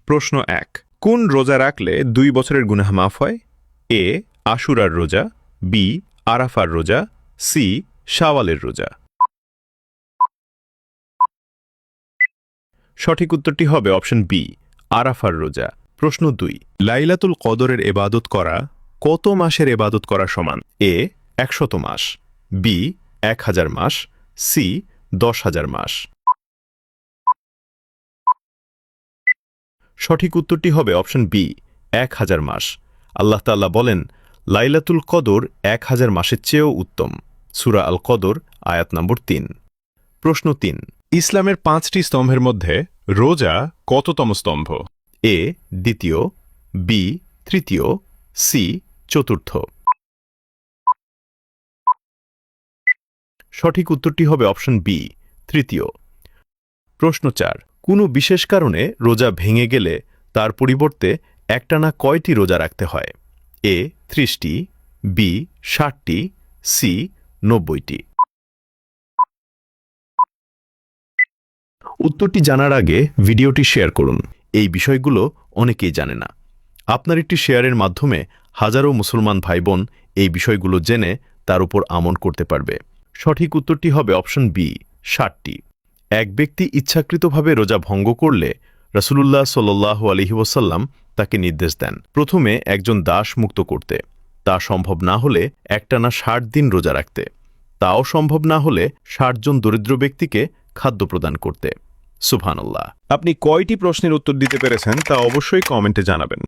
প্রশ্ন 1 কোন রোজা রাখলে 2 বছরের গুনাহ মাফ হয়? এ আশুরার রোজা, বি আরাফার রোজা, সি শাওয়ালের রোজা। সঠিক উত্তরটি হবে অপশন বি আরাফার রোজা। প্রশ্ন 2 লাইলাতুল কদরের ইবাদত করা কত মাসের ইবাদত করা সমান? এ 100 মাস, বি 1000 মাস, সি 10,000 মাস। সঠিক উত্তরটি হবে অপশন বি 1000 মাস। আল্লাহ তাআলা বলেন, লাইলাতুল কদর 1000 মাসের চেয়েও উত্তম। সূরা আল কদর আয়াত নম্বর 3। প্রশ্ন 3 ইসলামের 5টি স্তম্ভের মধ্যে রোজা কততম স্তম্ভ? এ দ্বিতীয়, বি তৃতীয়, সি চতুর্থ। সঠিক উত্তরটি হবে অপশন বি তৃতীয়। প্রশ্ন 4 কোনো বিশেষ কারণে রোজা ভেঙে গেলে তার পরিবর্তে একটানা কয়টি রোজা রাখতে হয়? এ 30টি, বি 60টি, সি 90টি। উত্তরটি জানার আগে ভিডিওটি শেয়ার করুন। এই বিষয়গুলো অনেকেই জানে না। আপনার একটি শেয়ারের মাধ্যমে হাজারো মুসলমান ভাইবোন এই বিষয়গুলো জেনে তার উপর আমল করতে পারবে। সঠিক উত্তরটি হবে অপশন বি 60টি। এক ব্যক্তি ইচ্ছাকৃতভাবে রোজা ভঙ্গ করলে রাসূলুল্লাহ সাল্লাল্লাহু আলাইহি ওয়াসাল্লাম তাকে নির্দেশ দেন প্রথমে একজন দাস মুক্ত করতে, তা সম্ভব না হলে একটানা 60 দিন রোজা রাখতে, তাও সম্ভব না হলে 60 জন দরিদ্র ব্যক্তিকে খাদ্য প্রদান করতে। সুবহানাল্লাহ। আপনি কয়টি প্রশ্নের উত্তর দিতে পেরেছেন তা অবশ্যই কমেন্টে জানাবেন।